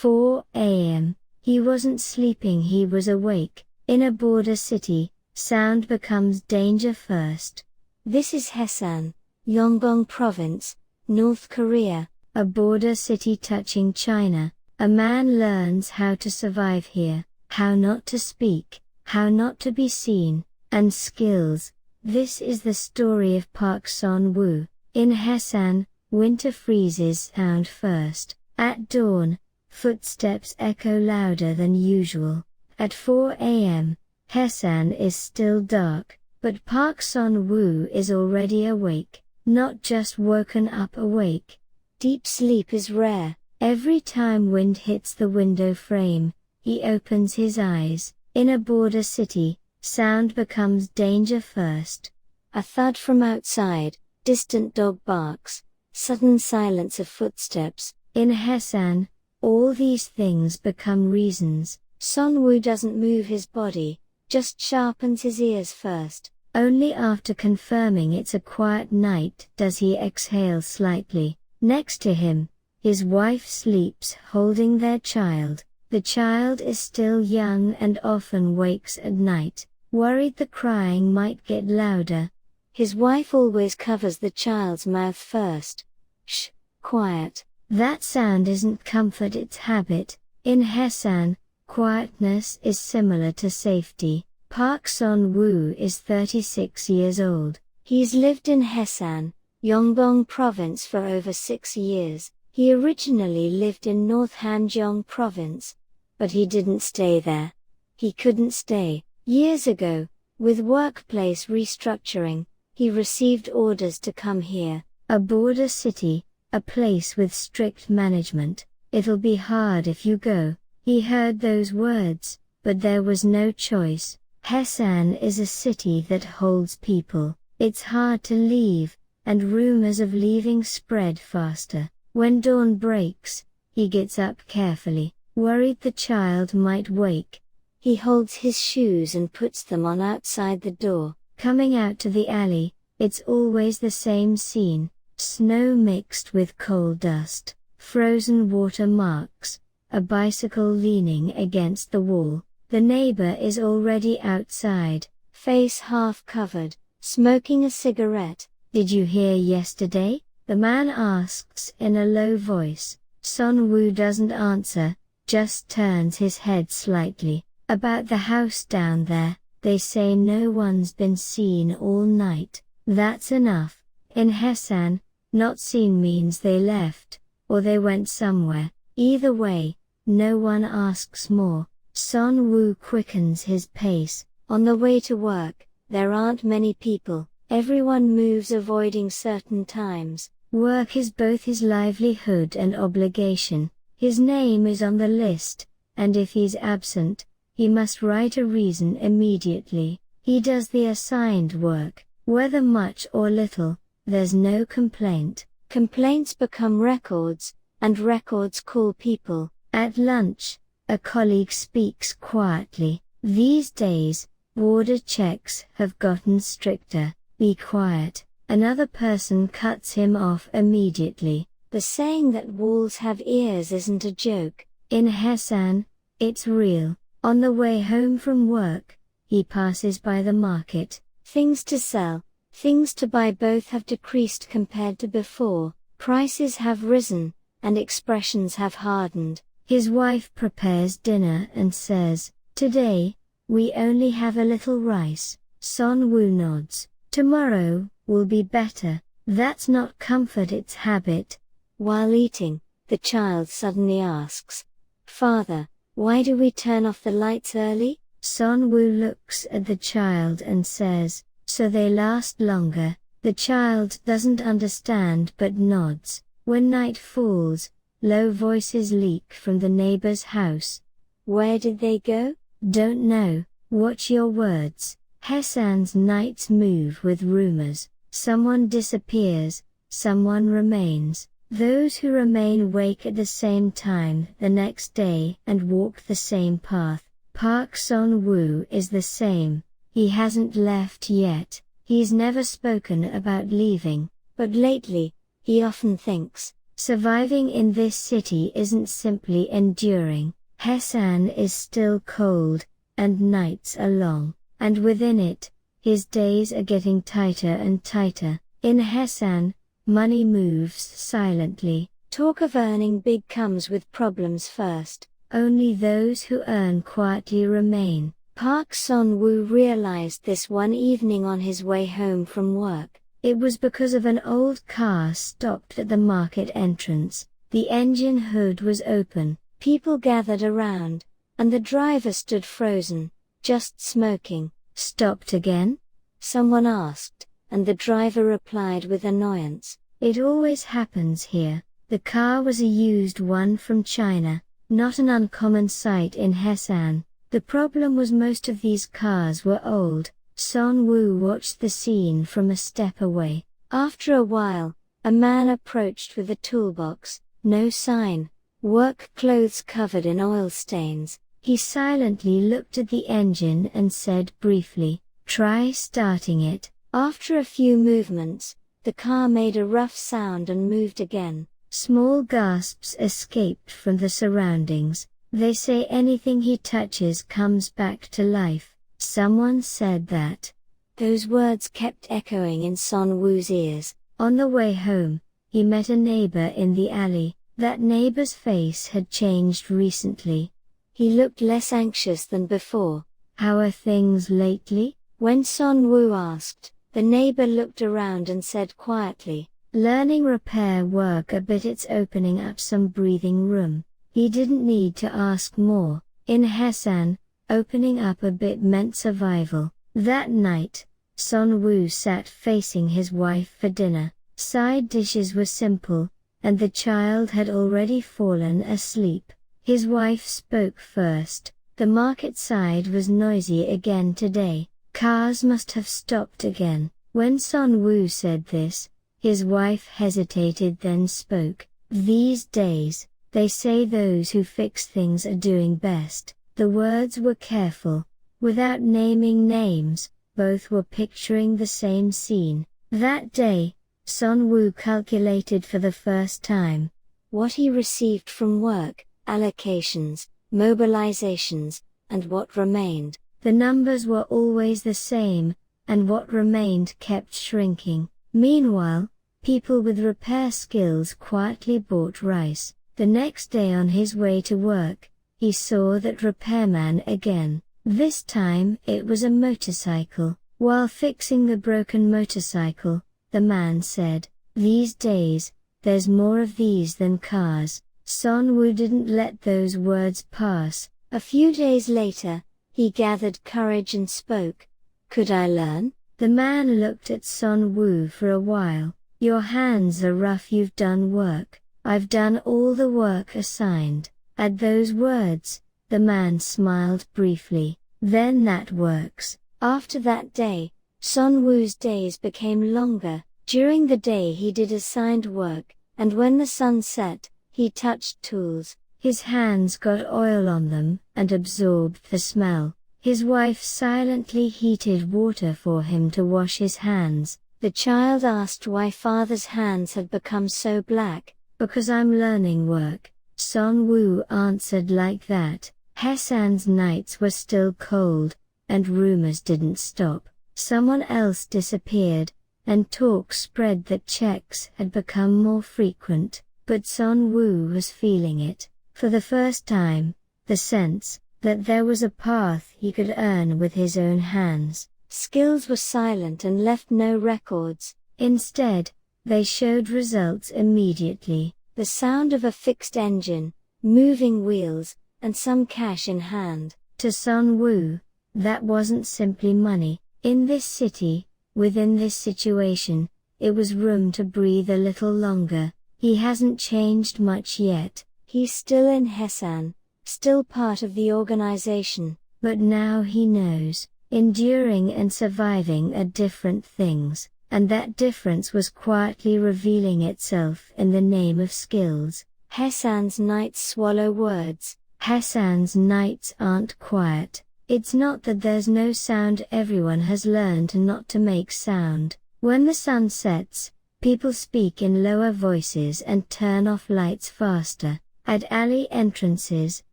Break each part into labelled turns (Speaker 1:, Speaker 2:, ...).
Speaker 1: 4 a.m. He wasn't sleeping, he was awake. In a border city, sound becomes danger first. This is Hyesan, Yongbong Province, North Korea, a border city touching China. A man learns how to survive here, how not to speak, how not to be seen, and skills. This is the story of Park Seon-woo. In Hyesan, winter freezes sound first. At dawn, footsteps echo louder than usual. At 4 a.m., Hyesan is still dark, but Park Seon-woo is already awake, not just woken up awake. Deep sleep is rare. Every time wind hits the window frame, he opens his eyes. In a border city, sound becomes danger first. A thud from outside, distant dog barks, sudden silence of footsteps. In Hyesan, all these things become reasons. Seon-woo doesn't move his body, just sharpens his ears first. Only after confirming it's a quiet night does he exhale slightly. Next to him, his wife sleeps holding their child. The child is still young and often wakes at night, worried the crying might get louder. His wife always covers the child's mouth first. Shh, quiet. That sound isn't comfort, it's habit. In Hyesan, quietness is similar to safety. Park Seon-woo is 36 years old. He's lived in Hyesan, Yongbong Province for over 6 years. He originally lived in North Hamgyong Province, but he didn't stay there. He couldn't stay. Years ago, with workplace restructuring, he received orders to come here. A border city, a place with strict management. It'll be hard if you go. He heard those words, but there was no choice. Hyesan is a city that holds people. It's hard to leave, and rumors of leaving spread faster. When dawn breaks, he gets up carefully, worried the child might wake. He holds his shoes and puts them on outside the door. Coming out to the alley, it's always the same scene. Snow mixed with coal dust, frozen water marks, a bicycle leaning against the wall. The neighbor is already outside, face half covered, smoking a cigarette. Did you hear yesterday? The man asks in a low voice. Seon-woo doesn't answer, just turns his head slightly. About the house down there, they say no one's been seen all night. That's enough. In Hyesan, not seen means they left, or they went somewhere. Either way, no one asks more. Seon-woo quickens his pace. On the way to work, there aren't many people. Everyone moves avoiding certain times. Work is both his livelihood and obligation. His name is on the list, and if he's absent, he must write a reason immediately. He does the assigned work, whether much or little, there's no complaint. Complaints become records, and records call people. At lunch, a colleague speaks quietly. These days, border checks have gotten stricter. Be quiet. Another person cuts him off immediately. The saying that walls have ears isn't a joke. In Hyesan, it's real. On the way home from work, he passes by the market. Things to sell, things to buy both have decreased compared to before. Prices have risen, and expressions have hardened. His wife prepares dinner and says, "Today, we only have a little rice." Seon-woo nods. "Tomorrow will be better." That's not comfort, it's habit. While eating, the child suddenly asks, "Father, why do we turn off the lights early?" Seon-woo looks at the child and says, "So they last longer." The child doesn't understand but nods. When night falls, low voices leak from the neighbor's house. "Where did they go?" "Don't know. Watch your words." Hyesan's nights move with rumors. Someone disappears, someone remains. Those who remain wake at the same time the next day and walk the same path. Park Seon-woo is the same. He hasn't left yet. He's never spoken about leaving, but lately, he often thinks, Surviving in this city isn't simply enduring. Hyesan is still cold, and nights are long, and within it, his days are getting tighter and tighter. In Hyesan, money moves silently. Talk of earning big comes with problems first. Only those who earn quietly remain. Park Seon-woo realized this one evening on his way home from work. It was because of an old car stopped at the market entrance. The engine hood was open, people gathered around, and the driver stood frozen, just smoking. "Stopped again?" someone asked, and the driver replied with annoyance, "It always happens here." The car was a used one from China, not an uncommon sight in Hyesan. The problem was most of these cars were old. Seon-woo watched the scene from a step away. After a while, a man approached with a toolbox, no sign, work clothes covered in oil stains. He silently looked at the engine and said briefly, "Try starting it." After a few movements, the car made a rough sound and moved again. Small gasps escaped from the surroundings. "They say anything he touches comes back to life." Someone said that. Those words kept echoing in Seon-woo's ears. On the way home, he met a neighbor in the alley. That neighbor's face had changed recently. He looked less anxious than before. "How are things lately?" When Seon-woo asked, the neighbor looked around and said quietly, "Learning repair work a bit, it's opening up some breathing room." He didn't need to ask more. In Hyesan, opening up a bit meant survival. That night, Seon-woo sat facing his wife for dinner. Side dishes were simple, and the child had already fallen asleep. His wife spoke first. "The market side was noisy again today. Cars must have stopped again." When Seon-woo said this, his wife hesitated then spoke. "These days, they say those who fix things are doing best." The words were careful. Without naming names, both were picturing the same scene. That day, Seon-woo calculated for the first time what he received from work, allocations, mobilizations, and what remained. The numbers were always the same, and what remained kept shrinking. Meanwhile, people with repair skills quietly bought rice. The next day on his way to work, he saw that repairman again. This time it was a motorcycle. While fixing the broken motorcycle, the man said, "These days, there's more of these than cars." Seon-woo didn't let those words pass. A few days later, he gathered courage and spoke. "Could I learn?" The man looked at Seon-woo for a while. "Your hands are rough, you've done work. I've done all the work assigned." At those words, the man smiled briefly. "Then that works." After that day, Seon-woo's days became longer. During the day he did assigned work, and when the sun set, he touched tools. His hands got oil on them and absorbed the smell. His wife silently heated water for him to wash his hands. The child asked why father's hands had become so black. "Because I'm learning work," Seon-woo answered like that. Hyesan's nights were still cold, and rumors didn't stop. Someone else disappeared, and talk spread that checks had become more frequent. But Seon-woo was feeling it. For the first time, the sense that there was a path he could earn with his own hands. Skills were silent and left no records. Instead, they showed results immediately. The sound of a fixed engine, moving wheels, and some cash in hand. To Seon-woo, that wasn't simply money. In this city, within this situation, it was room to breathe a little longer. He hasn't changed much yet. He's still in Hyesan, still part of the organization. But now he knows, enduring and surviving are different things, and that difference was quietly revealing itself in the name of skills. Hyesan's nights swallow words. Hyesan's nights aren't quiet. It's not that there's no sound, everyone has learned not to make sound. When the sun sets, People speak in lower voices and turn off lights faster. At alley entrances,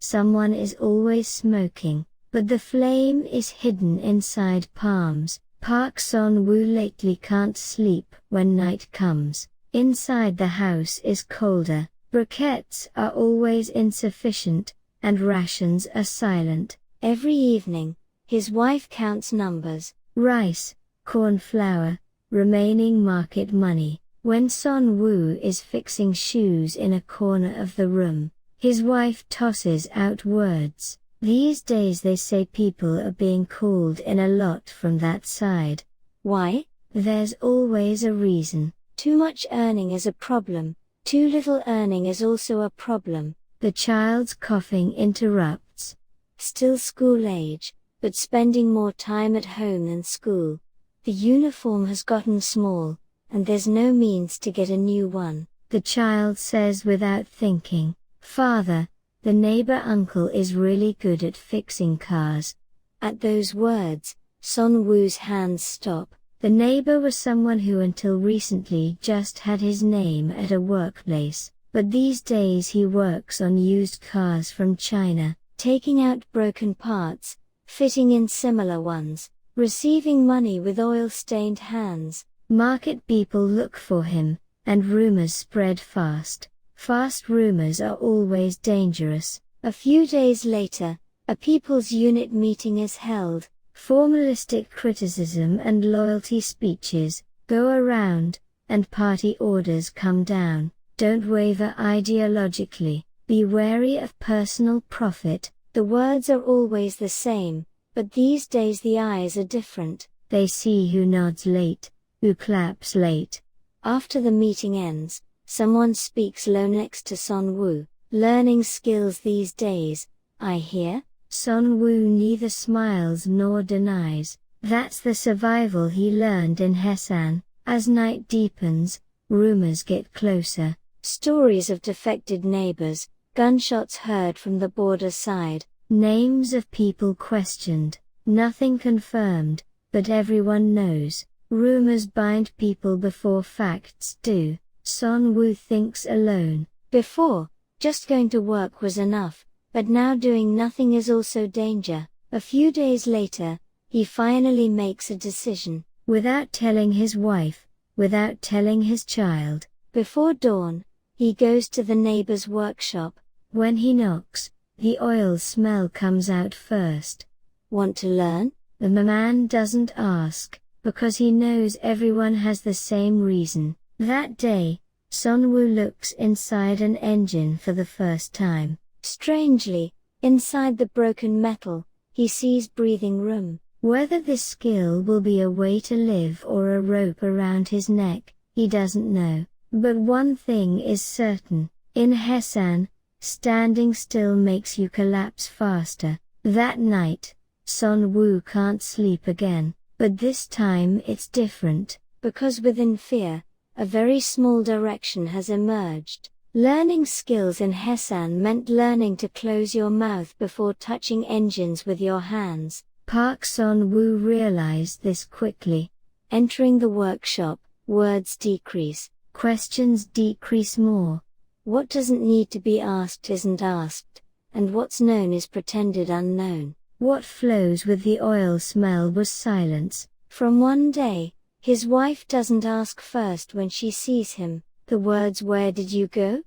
Speaker 1: someone is always smoking, but the flame is hidden inside palms. Park Seon-woo lately can't sleep when night comes. Inside the house is colder, briquettes are always insufficient, and rations are silent. Every evening, his wife counts numbers: rice, corn flour, remaining market money. When Seon-woo is fixing shoes in a corner of the room, his wife tosses out words. These days they say people are being called in a lot from that side. Why? There's always a reason. Too much earning is a problem. Too little earning is also a problem. The child's coughing interrupts. Still school age, but spending more time at home than school. The uniform has gotten small, and there's no means to get a new one. The child says without thinking, "Father, the neighbor uncle is really good at fixing cars." At those words, Seon-woo's hands stop. The neighbor was someone who until recently just had his name at a workplace, but these days he works on used cars from China, taking out broken parts, fitting in similar ones, receiving money with oil-stained hands. Market people look for him, and rumors spread fast. Fast rumors are always dangerous. A few days later, a people's unit meeting is held. Formalistic criticism and loyalty speeches go around, and party orders come down. Don't waver ideologically. Be wary of personal profit. The words are always the same, but these days the eyes are different. They see who nods late, who claps late. After the meeting ends, someone speaks low next to Seon-woo. Learning skills these days, I hear? Seon-woo neither smiles nor denies. That's the survival he learned in Hyesan. As night deepens, rumors get closer. Stories of defected neighbors, gunshots heard from the border side, names of people questioned. Nothing confirmed, but everyone knows. Rumors bind people before facts do. Seon-woo thinks alone. Before, just going to work was enough, but now doing nothing is also danger. A few days later, he finally makes a decision. Without telling his wife, without telling his child. Before dawn, he goes to the neighbor's workshop. When he knocks, the oil smell comes out first. Want to learn? The man doesn't ask, because he knows everyone has the same reason. That day, Seon-woo looks inside an engine for the first time. Strangely, inside the broken metal, he sees breathing room. Whether this skill will be a way to live or a rope around his neck, he doesn't know. But one thing is certain. In Hyesan, standing still makes you collapse faster. That night, Seon-woo can't sleep again. But this time it's different, because within fear, a very small direction has emerged. Learning skills in Hyesan meant learning to close your mouth before touching engines with your hands. Park Seon-woo realized this quickly. Entering the workshop, words decrease, questions decrease more. What doesn't need to be asked isn't asked, and what's known is pretended unknown. What flows with the oil smell was silence. From one day, his wife doesn't ask first when she sees him. The words "Where did you go?"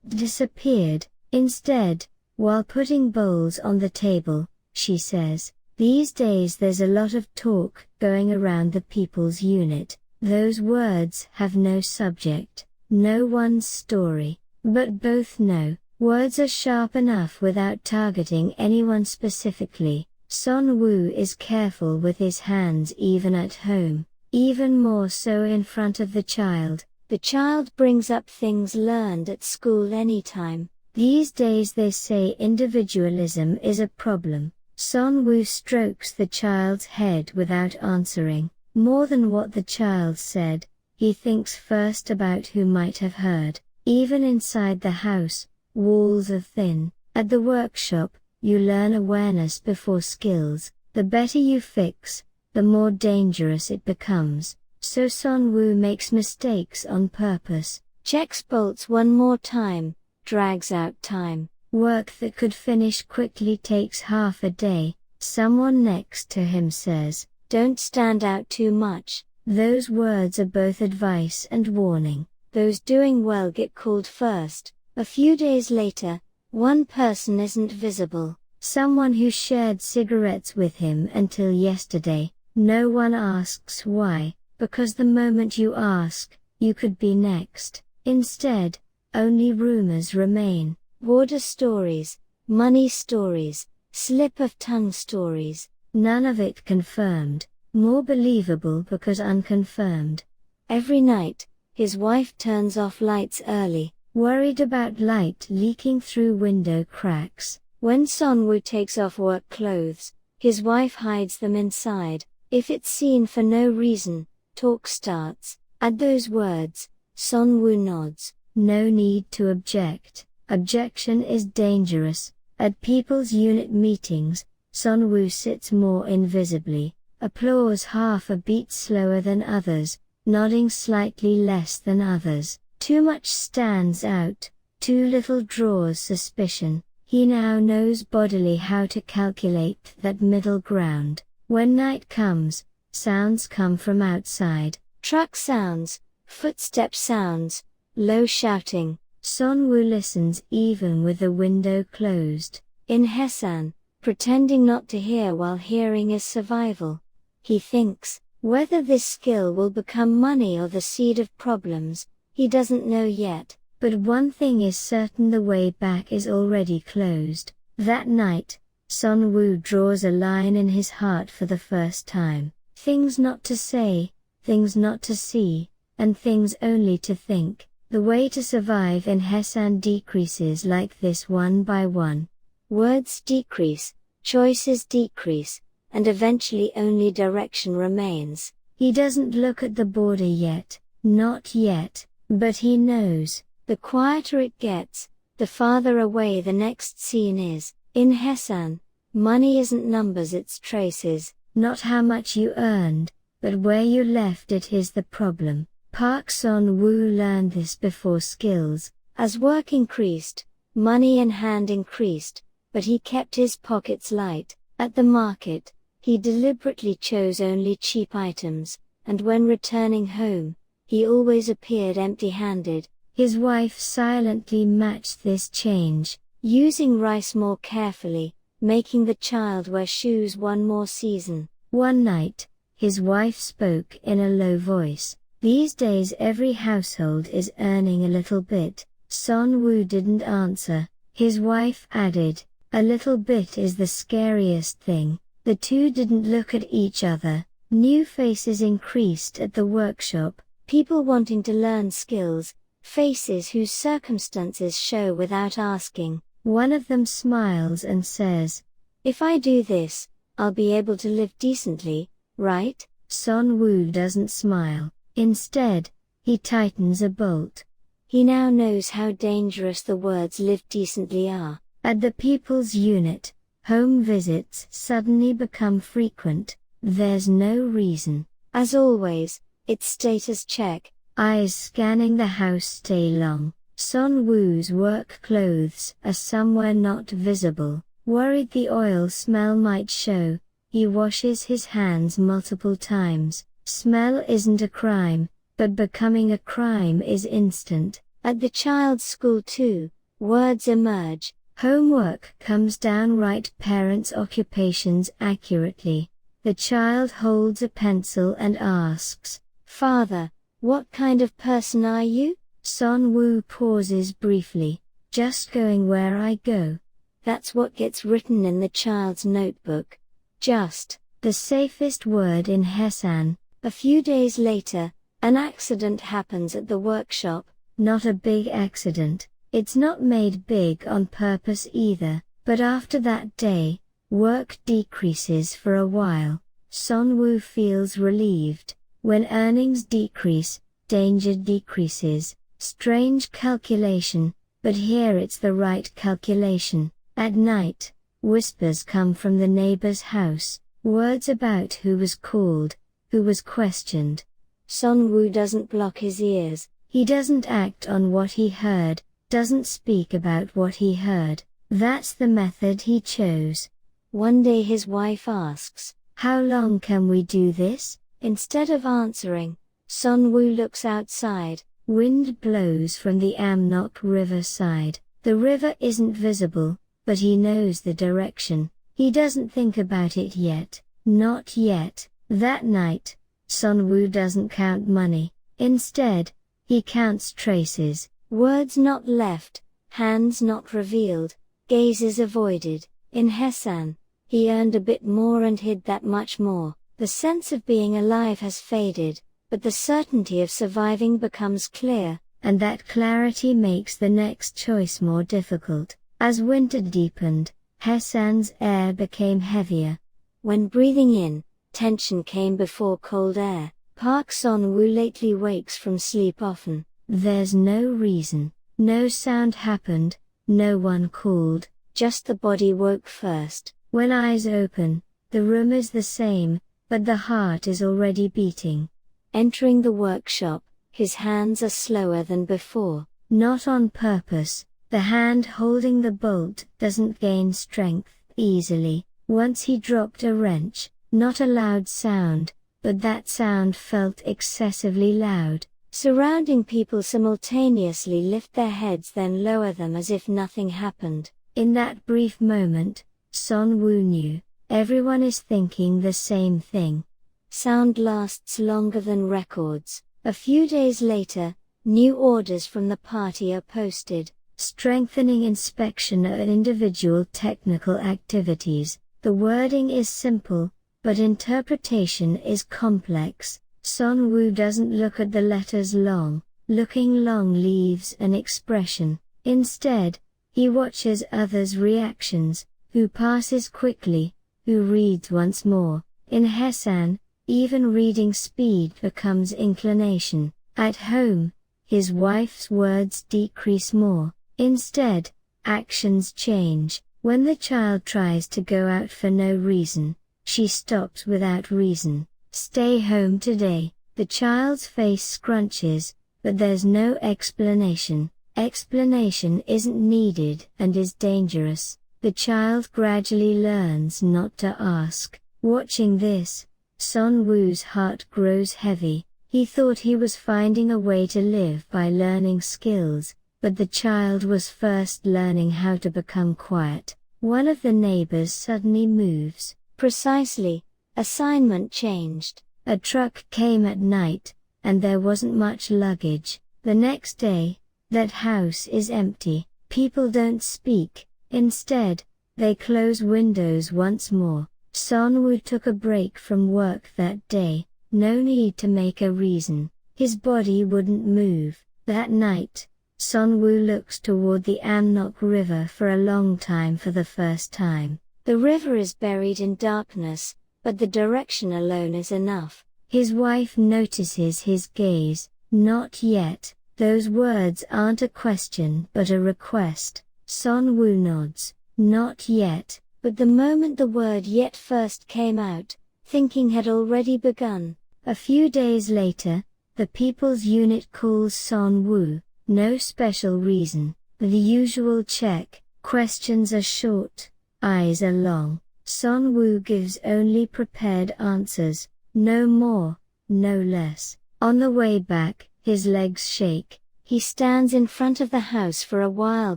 Speaker 1: disappeared. Instead, while putting bowls on the table, she says, "These days there's a lot of talk going around the people's unit. Those words have no subject, no one's story. But both know, words are sharp enough without targeting anyone specifically." Seon-woo is careful with his hands even at home, even more so in front of the child. The child brings up things learned at school anytime. These days they say individualism is a problem. Seon-woo strokes the child's head without answering. More than what the child said, he thinks first about who might have heard. Even inside the house, walls are thin. At the workshop, you learn awareness before skills. The better you fix, the more dangerous it becomes. So Seon-woo makes mistakes on purpose, checks bolts one more time, drags out time. Work that could finish quickly takes half a day. Someone next to him says, "Don't stand out too much." Those words are both advice and warning. Those doing well get called first. A few days later, one person isn't visible. Someone who shared cigarettes with him until yesterday. No one asks why, because the moment you ask, you could be next. Instead, only rumors remain. Border stories, money stories, slip of tongue stories. None of it confirmed. More believable because unconfirmed. Every night, his wife turns off lights early, worried about light leaking through window cracks. When Seon-woo takes off work clothes, his wife hides them inside. If it's seen for no reason, talk starts. At those words, Seon-woo nods. No need to object. Objection is dangerous. At people's unit meetings, Seon-woo sits more invisibly. Applause half a beat slower than others, nodding slightly less than others. Too much stands out, too little draws suspicion. He now knows bodily how to calculate that middle ground. When night comes, sounds come from outside. Truck sounds, footstep sounds, low shouting. Seon-woo listens even with the window closed. In Hyesan, pretending not to hear while hearing is survival. He thinks, whether this skill will become money or the seed of problems, he doesn't know yet. But one thing is certain, the way back is already closed. That night, Seon-woo draws a line in his heart for the first time. Things not to say, things not to see, and things only to think. The way to survive in Hyesan decreases like this one by one. Words decrease, choices decrease, and eventually only direction remains. He doesn't look at the border yet, not yet, but he knows. The quieter it gets, the farther away the next scene is. In Hyesan, money isn't numbers, it's traces. Not how much you earned, but where you left it is the problem. Park Seon-woo learned this before skills. As work increased, money in hand increased, but he kept his pockets light. At the market, he deliberately chose only cheap items, and when returning home, he always appeared empty-handed. His wife silently matched this change, using rice more carefully, making the child wear shoes one more season. One night, his wife spoke in a low voice. These days every household is earning a little bit. Seon-woo didn't answer. His wife added, "A little bit is the scariest thing." The two didn't look at each other. New faces increased at the workshop, people wanting to learn skills, faces whose circumstances show without asking. One of them smiles and says, "If I do this, I'll be able to live decently, right?" Seon-woo doesn't smile. Instead, he tightens a bolt. He now knows how dangerous the words "live decently" are. At the people's unit, home visits suddenly become frequent. There's no reason. As always, it's status check. Eyes scanning the house stay long. Seon-woo's work clothes are somewhere not visible. Worried the oil smell might show, he washes his hands multiple times. Smell isn't a crime, but becoming a crime is instant. At the child's school too, words emerge. Homework comes down, write parents' occupations accurately. The child holds a pencil and asks, "Father, what kind of person are you?" Seon-woo pauses briefly. "Just going where I go." That's what gets written in the child's notebook. Just, the safest word in Hyesan. A few days later, an accident happens at the workshop. Not a big accident. It's not made big on purpose either. But after that day, work decreases for a while. Seon-woo feels relieved. When earnings decrease, danger decreases. Strange calculation, but here it's the right calculation. At night, whispers come from the neighbor's house. Words about who was called, who was questioned. Seon-woo doesn't block his ears, he doesn't act on what he heard, doesn't speak about what he heard. That's the method he chose. One day his wife asks, "How long can we do this?" Instead of answering, Seon-woo looks outside. Wind blows from the Amnok River side. The river isn't visible, but he knows the direction. He doesn't think about it yet. Not yet. That night, Seon-woo doesn't count money. Instead, he counts traces. Words not left, hands not revealed, gazes avoided. In Hyesan, he earned a bit more and hid that much more. The sense of being alive has faded, but the certainty of surviving becomes clear, and that clarity makes the next choice more difficult. As winter deepened, Hyesan's air became heavier. When breathing in, tension came before cold air. Park Seon-woo lately wakes from sleep often. There's no reason. No sound happened, no one called, just the body woke first. When eyes open, the room is the same, but the heart is already beating. Entering the workshop, his hands are slower than before. Not on purpose, the hand holding the bolt doesn't gain strength easily. Once he dropped a wrench, not a loud sound, but that sound felt excessively loud. Surrounding people simultaneously lift their heads then lower them as if nothing happened. In that brief moment, Seon-woo knew, everyone is thinking the same thing. Sound lasts longer than records. A few days later, new orders from the party are posted, strengthening inspection of individual technical activities. The wording is simple, but interpretation is complex. Seon-woo doesn't look at the letters long. Looking long leaves an expression. Instead, he watches others' reactions, who passes quickly, who reads once more. In Hyesan, even reading speed becomes inclination. At home, his wife's words decrease more. Instead, actions change. When the child tries to go out for no reason, she stops without reason. Stay home today. The child's face scrunches, but there's no explanation. Explanation isn't needed and is dangerous. The child gradually learns not to ask. Watching this, Seon-woo's heart grows heavy. He thought he was finding a way to live by learning skills, but the child was first learning how to become quiet. One of the neighbors suddenly moves. Precisely, assignment changed. A truck came at night, and there wasn't much luggage. The next day, that house is empty. People don't speak. Instead, they close windows once more. Seon-woo took a break from work that day. No need to make a reason. His body wouldn't move. That night, Seon-woo looks toward the Amnok River for a long time for the first time. The river is buried in darkness, but the direction alone is enough. His wife notices his gaze. Not yet. Those words aren't a question but a request. Seon-woo nods. Not yet. But the moment the word yet first came out, thinking had already begun. A few days later, the People's Unit calls Seon-woo. No special reason. The usual check. Questions are short, eyes are long. Seon-woo gives only prepared answers. No more, no less. On the way back, his legs shake. He stands in front of the house for a while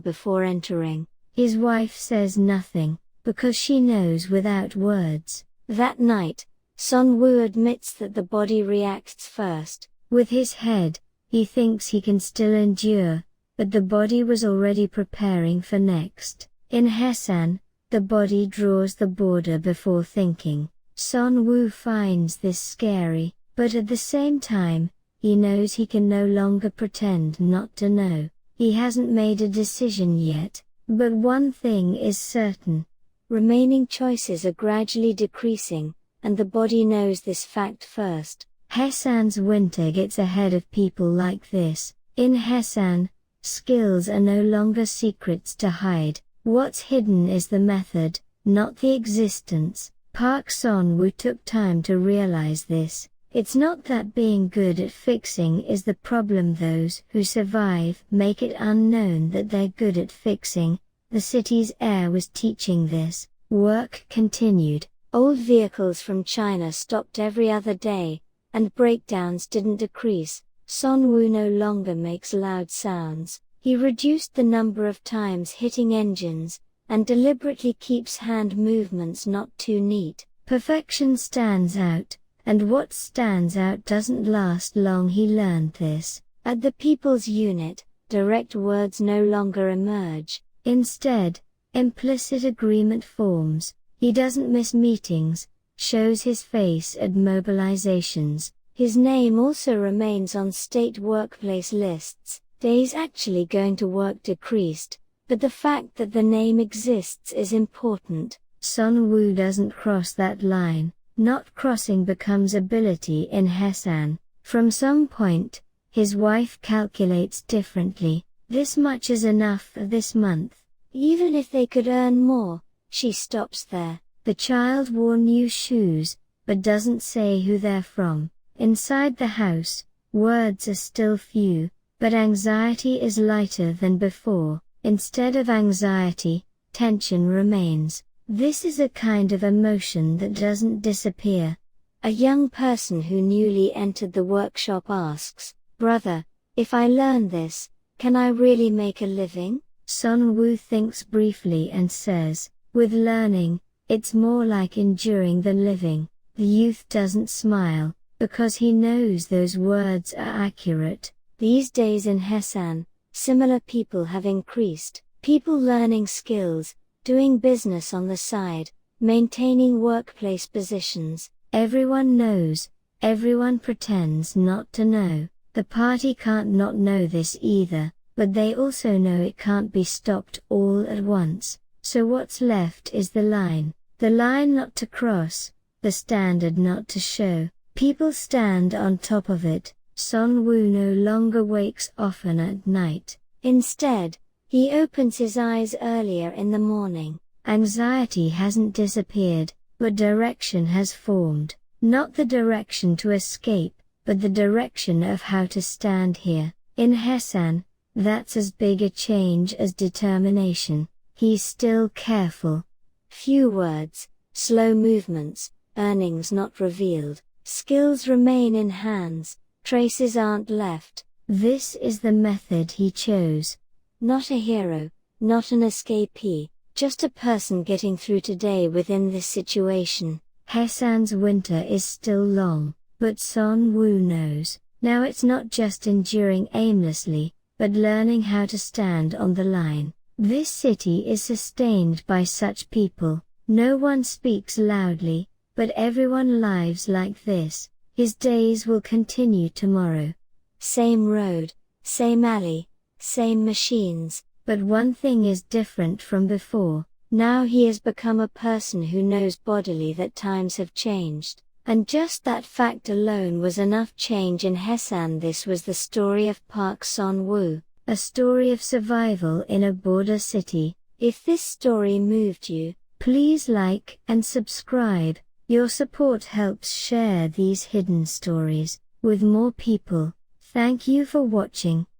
Speaker 1: before entering. His wife says nothing, because she knows without words. That night, Seon-woo admits that the body reacts first. With his head, he thinks he can still endure, but the body was already preparing for next. In Hyesan, the body draws the border before thinking. Seon-woo finds this scary, but at the same time, he knows he can no longer pretend not to know. He hasn't made a decision yet, but one thing is certain. Remaining choices are gradually decreasing, and the body knows this fact first. Hyesan's winter gets ahead of people like this. In Hyesan, skills are no longer secrets to hide. What's hidden is the method, not the existence. Park Seon-woo took time to realize this. It's not that being good at fixing is the problem. Those who survive make it unknown that they're good at fixing. The city's air was teaching this. Work continued. Old vehicles from China stopped every other day, and breakdowns didn't decrease. Seon-woo no longer makes loud sounds. He reduced the number of times hitting engines, and deliberately keeps hand movements not too neat. Perfection stands out, and what stands out doesn't last long. He learned this. At the People's Unit, direct words no longer emerge. Instead, implicit agreement forms. He doesn't miss meetings, shows his face at mobilizations. His name also remains on state workplace lists. Days actually going to work decreased, but the fact that the name exists is important. Seon-woo doesn't cross that line. Not crossing becomes ability in Hyesan. From some point, his wife calculates differently. This much is enough for this month. Even if they could earn more, she stops there. The child wore new shoes, but doesn't say who they're from. Inside the house, words are still few, but anxiety is lighter than before. Instead of anxiety, tension remains. This is a kind of emotion that doesn't disappear. A young person who newly entered the workshop asks, "Brother, if I learn this, can I really make a living?" Seon-woo thinks briefly and says, "With learning, it's more like enduring than living." The youth doesn't smile, because he knows those words are accurate. These days in Hyesan, similar people have increased. People learning skills, doing business on the side, maintaining workplace positions. Everyone knows, everyone pretends not to know. The party can't not know this either, but they also know it can't be stopped all at once. So what's left is the line not to cross, the standard not to show. People stand on top of it. Seon-woo no longer wakes often at night. Instead, he opens his eyes earlier in the morning. Anxiety hasn't disappeared, but direction has formed. Not the direction to escape, but the direction of how to stand here. In Hyesan, that's as big a change as determination. He's still careful. Few words, slow movements, earnings not revealed. Skills remain in hands, traces aren't left. This is the method he chose. Not a hero, not an escapee, just a person getting through today within this situation. Hyesan's winter is still long, but Seon-woo knows. Now it's not just enduring aimlessly, but learning how to stand on the line. This city is sustained by such people. No one speaks loudly, but everyone lives like this. His days will continue tomorrow. Same road, same alley, same machines, but one thing is different from before. Now he has become a person who knows bodily that times have changed. And just that fact alone was enough change in Hyesan. This was the story of Park Seon-woo, a story of survival in a border city. If this story moved you, please like and subscribe. Your support helps share these hidden stories with more people. Thank you for watching.